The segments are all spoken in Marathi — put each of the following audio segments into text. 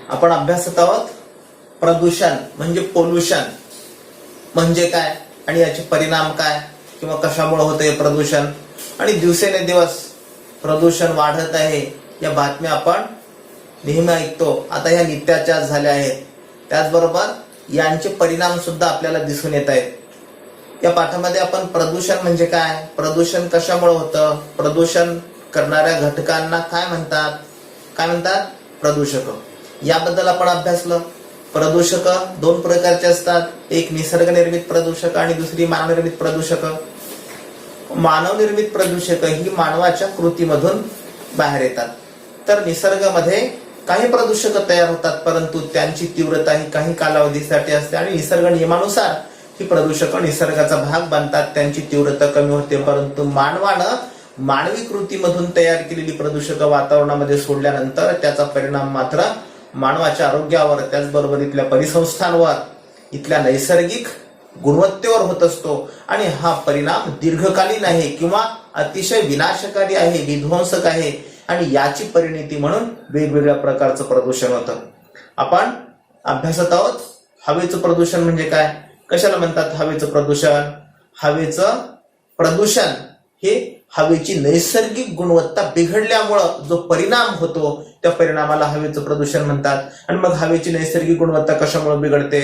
आपण अभ्यासत आहोत प्रदूषण म्हणजे पोल्युशन म्हणजे काय आणि याचे परिणाम काय किंवा कशामुळे होते प्रदूषण आणि दिवसेंदिवस प्रदूषण वाढत आहे या बातम्या आपण नेहमी ऐकतो. आता ह्या नित्याच्या झाल्या आहेत. त्याचबरोबर यांचे परिणाम सुद्धा आपल्याला दिसून येत आहेत. या पाठामध्ये आपण प्रदूषण म्हणजे काय, प्रदूषण कशामुळे होतं, प्रदूषण करणाऱ्या घटकांना काय म्हणतात प्रदूषक, याबद्दल आपण अभ्यासलं. प्रदूषक दोन प्रकारचे असतात, एक निसर्गनिर्मित प्रदूषक आणि दुसरी मानवनिर्मित प्रदूषक. मानवनिर्मित प्रदूषक ही मानवाच्या कृतीमधून बाहेर येतात. तर निसर्गामध्ये काही प्रदूषक तयार होतात परंतु त्यांची तीव्रता ही काही कालावधीसाठी असते आणि निसर्ग नियमानुसार ही प्रदूषक निसर्गाचा भाग बनतात, त्यांची तीव्रता कमी होते. परंतु मानवानं मानवी कृतीमधून तयार केलेली प्रदूषक वातावरणामध्ये सोडल्यानंतर त्याचा परिणाम मात्र मानवाच्या आरोग्यावर, त्याचबरोबर इथल्या परिसंस्थांवर, इथल्या नैसर्गिक गुणवत्तेवर होत असतो. आणि हा परिणाम दीर्घकालीन आहे किंवा अतिशय विनाशकारी आहे, विध्वंसक आहे आणि याची परिणती म्हणून वेगवेगळ्या प्रकारचं प्रदूषण होतं. आपण अभ्यासत आहोत हवेचं प्रदूषण म्हणजे काय, कशाला म्हणतात हवेचं प्रदूषण. हवेचं प्रदूषण हे हवेची नैसर्गिक गुणवत्ता बिघडल्यामुळं जो परिणाम होतो त्या परिणामाला हवेचं प्रदूषण म्हणतात. आणि मग हवेची नैसर्गिक गुणवत्ता कशामुळे बिघडते,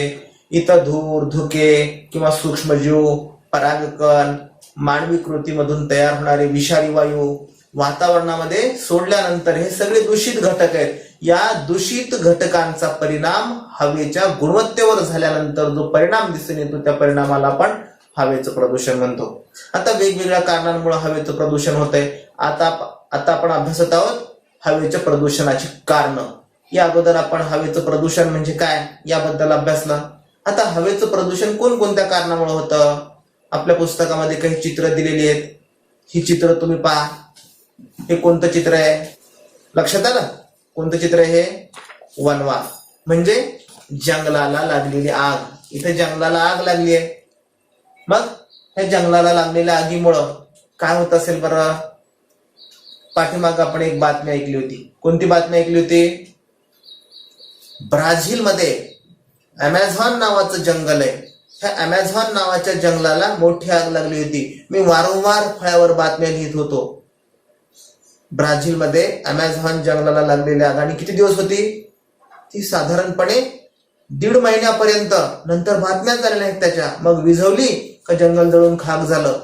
इथं धूर, धुके किंवा सूक्ष्मजीव, परागकण, मानवी कृतीमधून तयार होणारे विषारी वायू वातावरणामध्ये सोडल्यानंतर हे सगळे दूषित घटक आहेत. या दूषित घटकांचा परिणाम हवेच्या गुणवत्तेवर झाल्यानंतर जो परिणाम दिसून येतो त्या परिणामाला आपण हवेचं प्रदूषण म्हणतो. आता वेगवेगळ्या कारणांमुळे हवेचं प्रदूषण होतंय. आता आपण अभ्यासत आहोत हवेच्या प्रदूषणाची कारण. या अगोदर आपण हवेचं प्रदूषण म्हणजे काय याबद्दल अभ्यासलं. आता हवेचं प्रदूषण कोणकोणत्या कारणामुळे होतं, आपल्या पुस्तकामध्ये काही चित्र दिलेली आहेत. ही चित्र तुम्ही पहा. हे कोणतं चित्र आहे, लक्षात आलं कोणतं चित्र आहे हे, वणवा म्हणजे जंगलाला लागलेली आग. इथे जंगलाला आग लागली आहे. मग ह्या जंगलाला लागलेल्या आगीमुळं काय होत असेल बरं. पाठीमाग आपण एक बातमी ऐकली होती. कोणती बातमी ऐकली होती, ब्राझीलमध्ये अमेझॉन नावाचं जंगल आहे. ह्या अमेझॉन नावाच्या जंगलाला मोठी आग लागली होती. मी वारंवार फळ्यावर बातम्या लिहित होतो. ब्राझीलमध्ये अमेझॉन जंगलाला लागलेली आग आणि किती दिवस होती ती, साधारणपणे 1.5 महिन्यापर्यंत. नंतर बातम्या झालेल्या आहेत त्याच्या. मग विझवली का जंगल जळून खाक झालं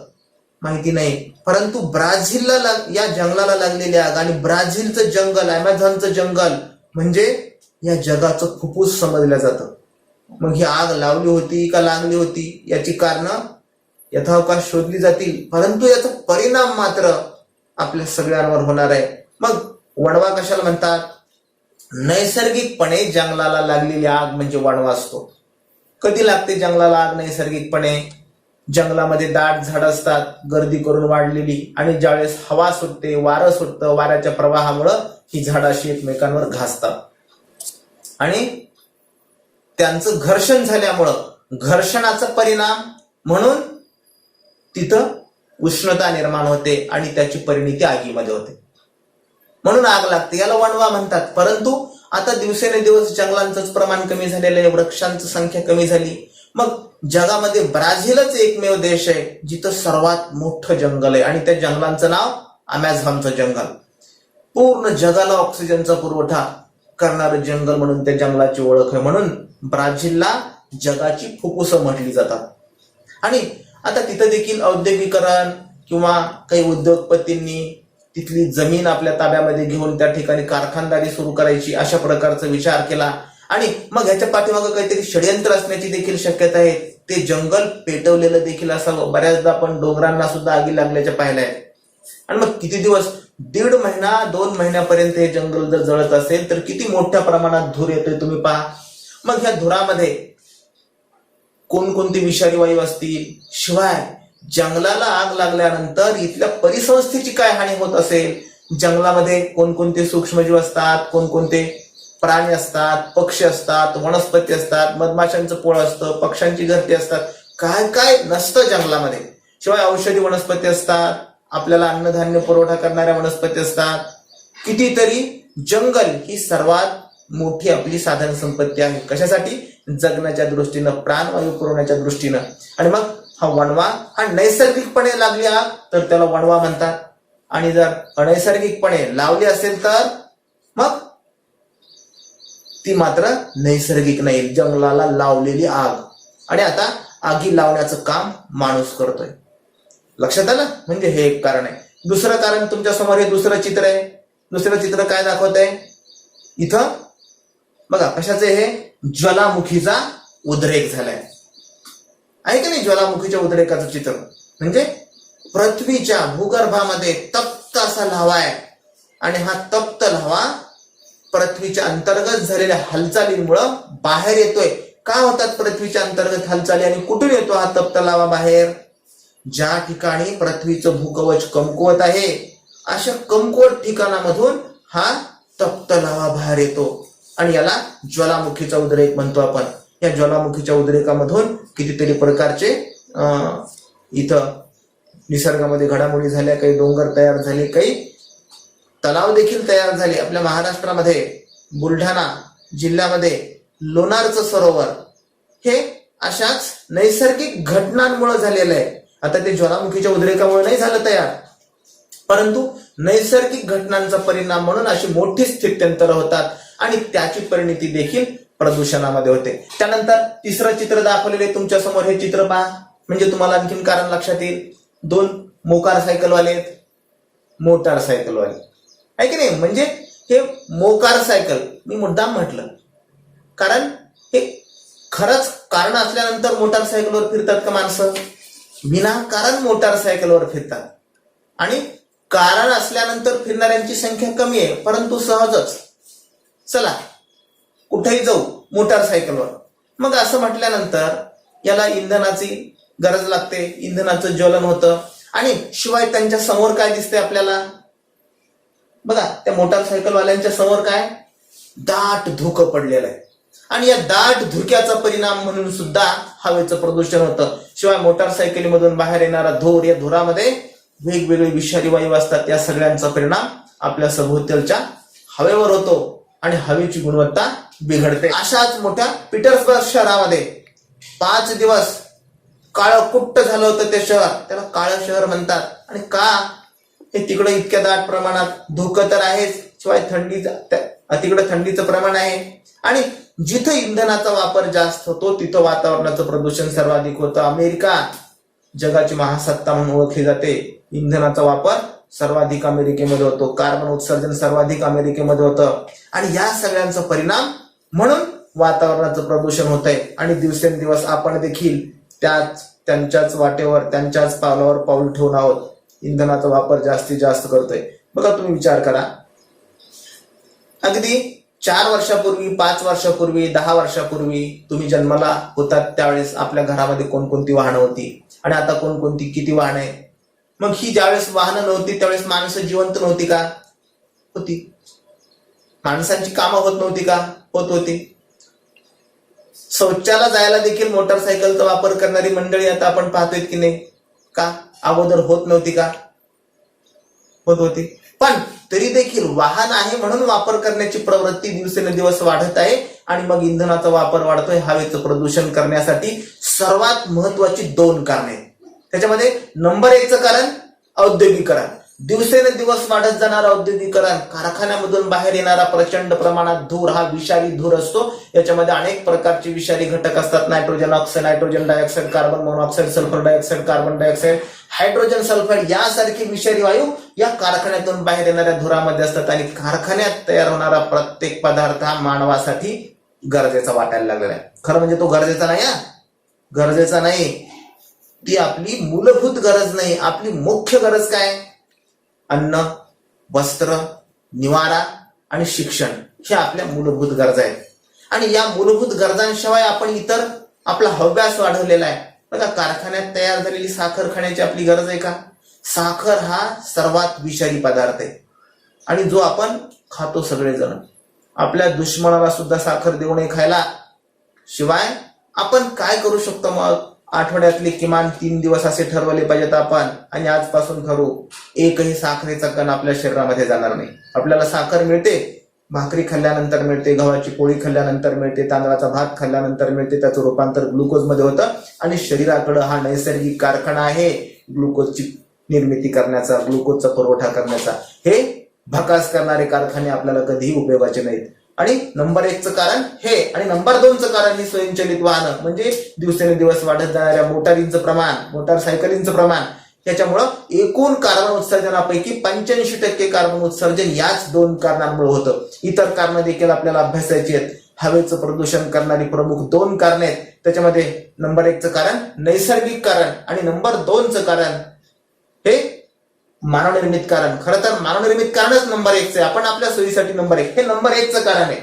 माहिती नाही. परंतु ब्राझीलला या जंगलाला लागलेली आग आणि ब्राझीलचं जंगल, अमेझॉनचं जंगल म्हणजे या जगाचं फुफ्फुस समजलं जातं. मग ही आग लावली होती का लागली होती याची कारण यथावकाश शोधली जातील, परंतु याचा परिणाम मात्र आपल्या सगळ्यांवर होणार आहे. मग वणवा कशाला म्हणतात, नैसर्गिकपणे जंगलाला लागलेली आग म्हणजे वणवा असतो. कधी लागते जंगलाला आग नैसर्गिकपणे, जंगलामध्ये दाट झाड असतात गर्दी करून वाढलेली आणि ज्यावेळेस हवा सुटते, वारं सुटतं, वाऱ्याच्या प्रवाहामुळं ही झाडाशी एकमेकांवर घासतात आणि त्यांचं घर्षण झाल्यामुळं घर्षणाचा परिणाम म्हणून तिथं उष्णता निर्माण होते आणि त्याची परिणती आगीमध्ये होते, म्हणून आग लागते. याला वणवा म्हणतात. परंतु आता दिवसेंदिवस जंगलांचंच प्रमाण कमी झालेलं आहे, वृक्षांची संख्या कमी झाली. मग जगामध्ये ब्राझीलच एकमेव देश आहे जिथं सर्वात मोठं जंगल आहे आणि त्या जंगलांचं नाव अमेझॉनचं जंगल. पूर्ण जगाला ऑक्सिजनचा पुरवठा करणारं जंगल म्हणून त्या जंगलाची ओळख आहे. म्हणून ब्राझीलला जगाची फुफ्फुसं म्हटली जातात. आणि आता तिथं देखील औद्योगिकरण किंवा काही उद्योगपतींनी तिथली जमीन आपल्या ताब्यामध्ये घेऊन त्या ठिकाणी कारखानदारी सुरू करायची अशा प्रकारचा विचार केला. आणि मग ह्याच्या पाठीमागं काहीतरी षडयंत्र असण्याची देखील शक्यता आहे. ते जंगल पेटवलेलं देखील असावं. बऱ्याचदा आपण डोंगरांना सुद्धा आगी लागल्याच्या पाहिल्या आहेत. आणि मग किती दिवस, 1.5 महिना 2 महिन्यापर्यंत हे जंगल जर जळत असेल तर किती मोठ्या प्रमाणात धूर येतोय तुम्ही पहा. मग ह्या धुरामध्ये कोणकोणते विषारी वायू असतील, शिवाय जंगलाला आग लागल्यानंतर इथल्या परिसंस्थेची काय हानी होत असेल, जंगलामध्ये कोणकोणते सूक्ष्मजीव असतात, कोणकोणते प्राणी असतात, पक्षी असतात, वनस्पती असतात, मधमाशांचं पोळ असतं, पक्ष्यांची घरटी असतात, काय काय नसतं जंगलामध्ये. शिवाय औषधी वनस्पती असतात, आपल्याला अन्नधान्य पुरवठा करणाऱ्या वनस्पती असतात. कितीतरी जंगल ही सर्वात मोठी आपली साधन संपत्ती आहे. कशासाठी? जगण्याच्या दृष्टीनं, प्राणवायू पुरवण्याच्या दृष्टीनं. आणि मग हा वणवा हा नैसर्गिकपणे लागली आग तर त्याला वणवा म्हणतात, आणि जर अनैसर्गिकपणे लावली असेल तर मग ती मात्र नैसर्गिक नाही, जंगलाला लावलेली आग. आणि आता आगी लावण्याचं काम माणूस करतोय. लक्षात आलं? म्हणजे हे एक कारण आहे. दुसरं कारण तुमच्या समोर हे दुसरं चित्र आहे. दुसरं चित्र काय दाखवत आहे इथं? बघा कशाचं? हे ज्वालामुखीचा उद्रेक झालाय, आहे की नाही? ज्वालामुखीच्या उद्रेकाचं चित्र म्हणजे पृथ्वीच्या भूगर्भामध्ये तप्त असा लाव्हा आहे, आणि हा तप्त लाव्हा पृथ्वीच्या अंतर्गत झालेल्या हालचालींमुळं बाहेर येतोय. का होतात पृथ्वीच्या अंतर्गत हालचाली, आणि कुठून येतो हा तप्त लावा बाहेर? ज्या ठिकाणी पृथ्वीचं भूकवच कमकुवत आहे अशा कमकुवत ठिकाणामधून हा तप्त लावा बाहेर येतो, आणि याला ज्वालामुखीचा उद्रेक म्हणतो आपण. या ज्वालामुखीच्या उद्रेकामधून कितीतरी प्रकारचे इथं निसर्गामध्ये घडामोडी झाल्या. काही डोंगर तयार झाले, काही तलाव देखील तयार झाले. आपल्या महाराष्ट्रामध्ये बुलढाणा जिल्ह्यामध्ये लोणारचं सरोवर हे अशाच नैसर्गिक घटनांमुळे झालेलं आहे. आता ते ज्वालामुखीच्या उद्रेकामुळे नाही झालं तयार, परंतु नैसर्गिक घटनांचा परिणाम म्हणून अशी मोठी स्थित्यंतर होतात, आणि त्याची परिणती देखील प्रदूषणामध्ये होते. त्यानंतर तिसरं चित्र दाखवलेले तुमच्या समोर. हे चित्र पहा, म्हणजे तुम्हाला आणखीन कारण लक्षात येईल. दोन मोटारसायकलवाले आहेत, मोटारसायकलवाले, आहे की नाही? म्हणजे हे मोटारसायकल मी मुद्दाम म्हटलं, कारण हे खरंच कारण असल्यानंतर मोटारसायकलवर फिरतात का माणसं? विनाकारण मोटारसायकलवर फिरतात, आणि कारण असल्यानंतर फिरणाऱ्यांची संख्या कमी आहे, परंतु सहजच चला कुठेही जाऊ मोटारसायकलवर. मग असं म्हटल्यानंतर याला इंधनाची गरज लागते, इंधनाचं ज्वलन होतं, आणि शिवाय त्यांच्या समोर काय दिसते आपल्याला? बघा त्या मोटारसायकलवाल्यांच्या समोर काय? दाट धुकं पडलेलं आहे, आणि या दाट धुक्याचा परिणाम म्हणून सुद्धा हवेचं प्रदूषण होतं. शिवाय मोटारसायकलीमधून बाहेर येणारा धूर, या धुरामध्ये वेगवेगळे विषारी वायू असतात. या सगळ्यांचा परिणाम आपल्या सभोवतालच्या हवेवर होतो, आणि हवेची गुणवत्ता बिघडते. अशाच मोठ्या पीटर्सबर्ग शहरामध्ये 5 दिवस काळं कुट्ट झालं होतं ते शहर. त्याला काळं शहर म्हणतात. आणि का? हे तिकडे इतक्या दाट प्रमाणात धुकं तर आहेच, शिवाय तिकडे थंडीचं प्रमाण आहे, आणि जिथं इंधनाचा वापर जास्त होतो तिथं वातावरणाचं प्रदूषण सर्वाधिक होतं. अमेरिका जगाची महासत्ता म्हणून ओळखली जाते. इंधनाचा वापर सर्वाधिक अमेरिकेमध्ये होतो, कार्बन उत्सर्जन सर्वाधिक अमेरिकेमध्ये होतं, आणि या सगळ्यांचा परिणाम म्हणून वातावरणाचं प्रदूषण होतंय. आणि दिवसेंदिवस आपण देखील त्यांच्याच वाटेवर, त्यांच्याच पावलावर पाऊल ठेवून आहोत. इंधनाचा वापर जास्तीत जास्त करतोय. बघा तुम्ही विचार करा, अगदी 4 वर्षापूर्वी, 5 वर्षापूर्वी, 10 वर्षापूर्वी तुम्ही जन्माला होतात त्यावेळेस आपल्या घरामध्ये कोणकोणती वाहनं होती, आणि आता कोणकोणती किती वाहनं आहे? मग ही ज्यावेळेस वाहनं नव्हती त्यावेळेस माणसं जिवंत नव्हती का? होती. माणसांची कामं होत नव्हती का? होत होती. शौचाला जायला देखील मोटारसायकलचा वापर करणारी मंडळी आता आपण पाहतोय की नाही? का? अगोदर होत नव्हती का? होत होती. पण तरी देखील वाहन आहे म्हणून वापर करण्याची प्रवृत्ती दिवसेंदिवस वाढत आहे, आणि मग इंधनाचा वापर वाढतोय. हवेचं प्रदूषण करण्यासाठी सर्वात महत्वाची 2 कारणे. त्याच्यामध्ये नंबर 1चं कारण औद्योगिकरण. दिवसेंदिवस वाढत जाणारं औद्योगिकरण, कारखान्यामधून बाहेर येणारा प्रचंड प्रमाणात धूर, हा विषारी धूर असतो. याच्यामध्ये अनेक प्रकारचे विषारी घटक असतात. Nitrogen oxide, nitrogen dioxide, carbon monoxide, sulphur dioxide, carbon dioxide, hydrogen sulphide यासारखे विषारी वायू या कारखान्यातून बाहेर येणाऱ्या धुरामध्ये असतात. आणि कारखान्यात तयार होणारा प्रत्येक पदार्थ हा मानवासाठी गरजेचा वाटायला लागलेला आहे. खरं म्हणजे तो गरजेचा नाही, गरजेचा नाही, ती आपली मूलभूत गरज नाही. आपली मुख्य गरज काय? अन्न, वस्त्र, निवारा आणि शिक्षण, हे आपल्या मूलभूत गरजा आहेत. आणि या मूलभूत गरजांशिवाय आपण इतर आपला हव्यास वाढवलेला आहे. बघा कारखान्यात तयार झालेली साखर खाण्याची आपली गरज आहे का? साखर हा सर्वात विषारी पदार्थ आहे, आणि जो आपण खातो सगळेजण. आपल्या दुश्मनाला सुद्धा साखर देऊ नये खायला. शिवाय आपण काय करू शकतो? मग आठवड्यातले किमान 3 दिवस असे ठरवले पाहिजेत आपण, आणि आजपासून ठरवू, एकही साखरेचा कण आपल्या शरीरामध्ये जाणार नाही. आपल्याला साखर मिळते, भाकरी खाल्ल्यानंतर मिळते, गव्हाची पोळी खाल्ल्यानंतर मिळते, तांदळाचा भात खाल्ल्यानंतर मिळते, त्याचं रूपांतर ग्लुकोजमध्ये होतं आणि शरीराकडे हा नैसर्गिक कारखाना आहे ग्लुकोजची निर्मिती करण्याचा, ग्लुकोजचा पुरवठा करण्याचा. हे भकास करणारे कारखाने आपल्याला कधीही उपयोगाचे नाहीत. आणि नंबर 1चं कारण हे, आणि नंबर 2चं कारण ही स्वयंचलित वाहनं, म्हणजे दिवसेंदिवस वाढत जाणाऱ्या मोटारींचं प्रमाण, मोटारसायकलींचं प्रमाण. त्याच्यामुळं एकूण कार्बन उत्सर्जनापैकी 85% कार्बन उत्सर्जन याच 2 कारणांमुळे होतं. इतर कारणं देखील आपल्याला अभ्यासायची आहेत. हवेचं प्रदूषण करणारी प्रमुख 2 कारणे आहेत. त्याच्यामध्ये नंबर 1चं कारण नैसर्गिक कारण आणि नंबर 2चं कारण हे मानवनिर्मित कारण. खरं तर मानवनिर्मित कारणच नंबर 1चं आहे. आपण आपल्या सोयीसाठी नंबर 1 हे नंबर 1चं कारण आहे,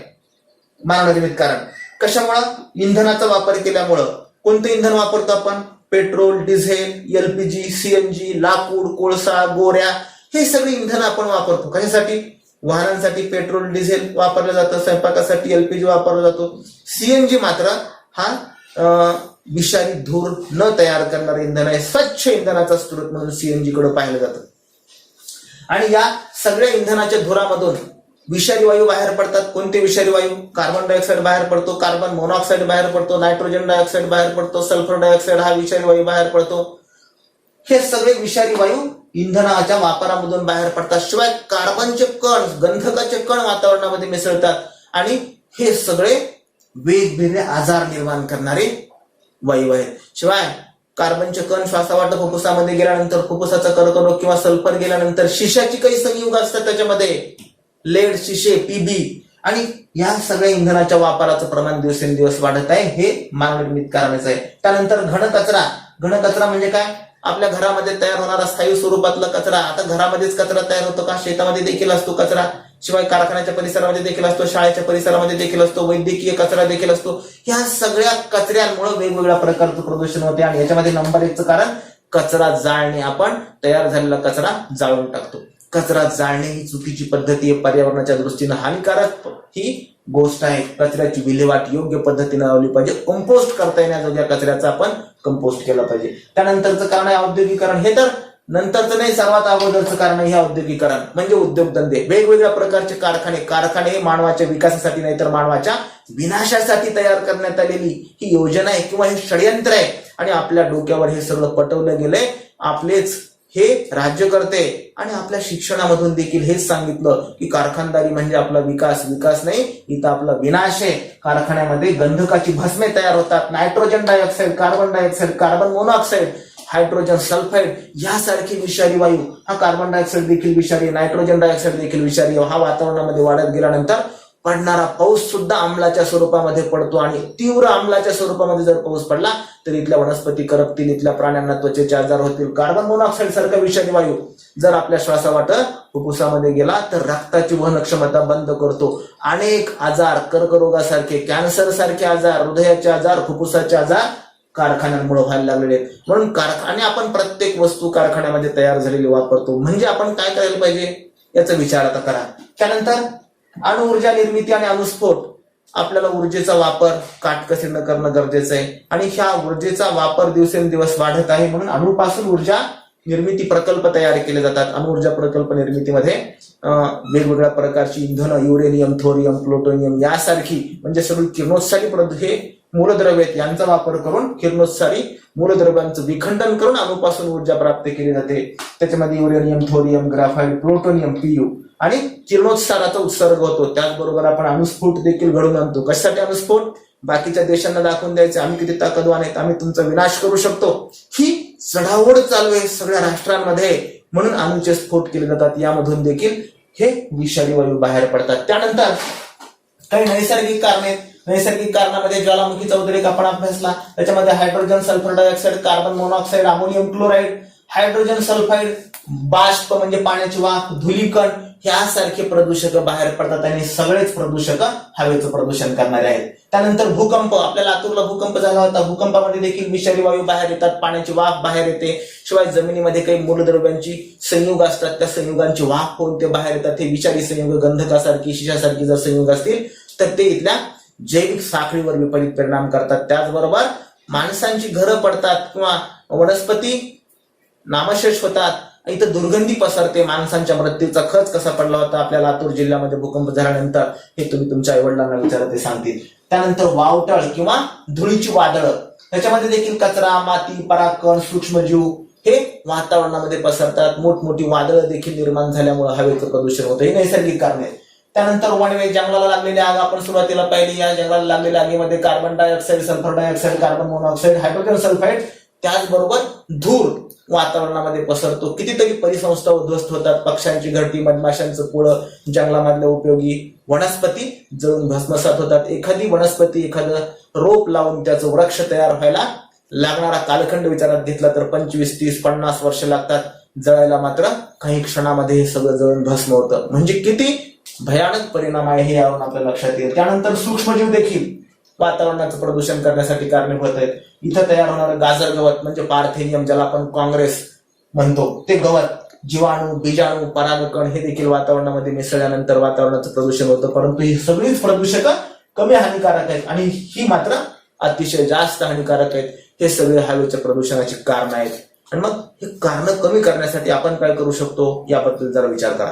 मानवनिर्मित कारण. कशामुळं? इंधनाचा वापर केल्यामुळं. कोणतं इंधन वापरतो आपण? पेट्रोल, डिझेल, एलपीजी, सीएनजी, लाकूड, कोळसा, गोऱ्या, हे सगळी इंधन आपण वापरतो. कशासाठी? वाहनांसाठी पेट्रोल डिझेल वापरलं जातं, स्वयंपाकासाठी एलपीजी वापरला जातो. सीएनजी मात्र हा विषारी धूर न तयार करणारे इंधन आहे. स्वच्छ इंधनाचा स्रोत म्हणून सीएनजी कडे पाहिलं जातं. आणि या सगळ्या इंधनाच्या धुरामधून विषारी वायू बाहेर पडतात. कोणते विषारी वायू? कार्बन डायऑक्साईड बाहेर पडतो, कार्बन मोनॉक्साईड बाहेर पडतो, नायट्रोजन डायऑक्साईड बाहेर पडतो, सल्फर डायऑक्साईड हा विषारी वायू बाहेर पडतो. हे सगळे विषारी वायू इंधनाच्या वापरामधून बाहेर पडतात. शिवाय कार्बनचे कण, गंधकाचे कण वातावरणामध्ये मिसळतात आणि हे सगळे वेगवेगळे आजार निर्माण करणारे वायू आहेत. शिवाय कार्बनचे कण श्वासावाटे फुफ्फुसामध्ये गेल्यानंतर फुफ्फुसाचा कर्करोग किंवा सल्फर गेल्यानंतर शिशाची काही संयुग असतात त्याच्यामध्ये, लेड, शिशे, पीबी, आणि या सगळ्या इंधनाच्या वापराचं प्रमाण दिवसेंदिवस वाढत आहे. हे मानवनिर्मित कारणच आहे. त्यानंतर घनकचरा. घनकचरा म्हणजे काय? आपल्या घरामध्ये तयार होणारा स्थायी स्वरूपातला कचरा. आता घरामध्येच कचरा तयार होतो का? शेतामध्ये देखील असतो कचरा. शिवाय कारखान्याच्या परिसरामध्ये देखील असतो, शाळेच्या परिसरामध्ये देखील असतो, वैद्यकीय कचरा देखील असतो. ह्या सगळ्या कचऱ्यांमुळे वेगवेगळ्या प्रकारचं प्रदूषण होते आणि याच्यामध्ये नंबर 1चं कारण कचरा जाळणे. आपण तयार झालेला कचरा जाळून टाकतो. कचरा जाळणे ही चुकीची पद्धती आहे, पर्यावरणाच्या दृष्टीने हानिकारक ही गोष्ट आहे. कचऱ्याची विल्हेवाट योग्य पद्धतीने लावली पाहिजे. कंपोस्ट करता येण्याजोग्या कचऱ्याचा आपण कंपोस्ट केला पाहिजे. त्यानंतरचं कारण आहे औद्योगिकरण. हे तर नंतरचं नाही, सर्वात अगोदरचं कारण आहे औद्योगिकरण, म्हणजे उद्योगधंदे. वेगवेगळ्या प्रकारचे कारखाने. कारखाने हे मानवाच्या विकासासाठी नाही तर मानवाच्या विनाशासाठी तयार करण्यात आलेली ही योजना आहे किंवा हे षडयंत्र आहे. आणि आपल्या डोक्यावर हे सगळं पटवलं गेलंय. आपलेच हे राज्यकर्ते आणि आपल्या शिक्षणामधून देखील हेच सांगितलं की कारखानदारी म्हणजे आपला विकास. विकास नाही, इथं आपला विनाश आहे. कारखान्यामध्ये गंधकाची भस्मे तयार होतात. Nitrogen dioxide, carbon dioxide, carbon monoxide, hydrogen sulphide यासारखे विषारी वायू. हा कार्बन डायऑक्साईड देखील विषारी, नायट्रोजन डायऑक्साईड देखील विषारी. हा वातावरणामध्ये वाढत गेल्यानंतर पडणारा पाऊस सुद्धा आम्लाच्या स्वरूपामध्ये पडतो आणि तीव्र आम्लाच्या स्वरूपामध्ये जर पाऊस पडला तर इथल्या वनस्पती करपतील, इथल्या प्राण्यांना त्वचेचे आजार होतील. कार्बन मोनॉक्साईड सारखा विषारी वायू जर आपल्या श्वासावाटे फुफ्फुसामध्ये गेला तर रक्ताची वहन क्षमता बंद करतो. अनेक आजार, कर्करोगासारखे, कॅन्सर सारखे आजार, हृदयाचे आजार, फुफ्फुसाचे आजार कारखान्यांमुळे व्हायला लागलेले आहेत. म्हणून कारखाने आपण प्रत्येक वस्तू कारखान्यामध्ये तयार झालेली वापरतो. म्हणजे आपण काय करायला पाहिजे याचा विचार आता करा. त्यानंतर अणुऊर्जा निर्मिती आणि अणुस्फोट. आपल्याला ऊर्जेचा वापर काटकसरीनं करणं गरजेचं आहे आणि ह्या ऊर्जेचा वापर दिवसेंदिवस वाढत आहे. म्हणून अणुपासून ऊर्जा निर्मिती प्रकल्प तयार केले जातात. अणुऊर्जा प्रकल्प निर्मितीमध्ये वेगवेगळ्या प्रकारची इंधनं, युरेनियम, थोरियम, प्लुटोनियम यासारखी म्हणजे सगळी किरणोत्सारी हे मूलद्रव्य आहेत, यांचा वापर करून किरणोत्सारी मूलद्रव्यांचं विखंडन करून अणुपासून ऊर्जा प्राप्त केली जाते. त्याच्यामध्ये uranium, thorium, graphite, plutonium, P U किरणोत्साराचा उत्सर्ग होतो. त्याचबरोबर आपण अणुस्फोट देखील घडवून आणतो. कशासाठी अणुस्फोट? बाकीच्या देशांना दाखवून द्यायचे आम्ही किती ताकदवान आहेत, आम्ही तुमचा विनाश करू शकतो. ही चढाओढ चालू आहे सगळ्या राष्ट्रांमध्ये, म्हणून अणुचे स्फोट केले जातात. यामधून देखील हे विषारी वायू बाहेर पडतात. त्यानंतर काही नैसर्गिक कारणे आहेत. नैसर्गिक कारणामध्ये ज्वालामुखीचा उद्रेक आपण अभ्यासला. त्याच्यामध्ये hydrogen sulphur dioxide, carbon monoxide, ammonium chloride, hydrogen sulphide, बाष्प म्हणजे पाण्याची वाफ, धुलीकण यासारखे प्रदूषक बाहेर पडतात आणि सगळेच प्रदूषक हवेचं प्रदूषण करणारे आहेत. त्यानंतर भूकंप. आपल्या लातूरला भूकंप झाला होता. भूकंपामध्ये देखील विषारी वायू बाहेर येतात, पाण्याची वाफ बाहेर येते. शिवाय जमिनीमध्ये काही मूलद्रव्यांची संयुग असतात, त्या संयुगांची वाफ होऊन ते बाहेर येतात. हे विषारी संयुग गंधकासारखी, शिशासारखी जर संयुग असतील तर ते इथल्या जैविक साखळीवर विपरीत परिणाम करतात. त्याचबरोबर माणसांची घरं पडतात किंवा वनस्पती नामशेष होतात इथं दुर्गंधी पसरते, माणसांच्या मृत्यूचा खच कसा पडला होता आपल्या लातूर जिल्ह्यामध्ये भूकंप झाल्यानंतर हे तुम्ही तुमच्या आईवडिलांना विचारा, ते सांगतील. त्यानंतर वावटळ किंवा धुळीची वादळं, त्याच्यामध्ये देखील कचरा, माती, परागकण, सूक्ष्मजीव हे वातावरणामध्ये पसरतात. मोठमोठी वादळं देखील निर्माण झाल्यामुळे हवेचं प्रदूषण होतं. ही नैसर्गिक कारणे आहेत. त्यानंतर वणवे, जंगलाला लागलेली आग आपण सुरुवातीला पाहिली. या जंगलाला लागलेल्या आगीमध्ये carbon dioxide, sulphur dioxide, carbon monoxide, hydrogen sulphide, त्याचबरोबर धूर वातावरणामध्ये पसरतो. कितीतरी परिसंस्था उद्ध्वस्त होतात. पक्ष्यांची घरटी, मधमाशांचं पुळं, जंगलामधल्या उपयोगी वनस्पती जळून भस्मसात होतात. एखादी वनस्पती, एखादं रोप लावून त्याचं वृक्ष तयार व्हायला लागणारा कालखंड विचारात घेतला तर 25, 30, 50 वर्ष लागतात. जळायला मात्र काही क्षणामध्ये हे सगळं जळून भस्म होतं. म्हणजे किती भयानक परिणाम आहे हे यावरून आपल्या लक्षात येईल. त्यानंतर सूक्ष्मजीव देखील वातावरणाचं प्रदूषण करण्यासाठी कारणीभूत आहेत. इथं तयार होणारं गाजर गवत म्हणजे पार्थेनियम, ज्याला आपण काँग्रेस म्हणतो, ते गवत, जीवाणू, बीजाणू, परागकण हे देखील वातावरणामध्ये मिसळल्यानंतर वातावरणाचं प्रदूषण होतं. परंतु ही सगळीच प्रदूषक कमी हानिकारक आहेत आणि ही मात्र अतिशय जास्त हानिकारक आहेत. हे सगळे हवेच्या प्रदूषणाची कारण आहेत. आणि मग हे कारण कमी करण्यासाठी आपण काय करू शकतो याबद्दल जरा विचार करा.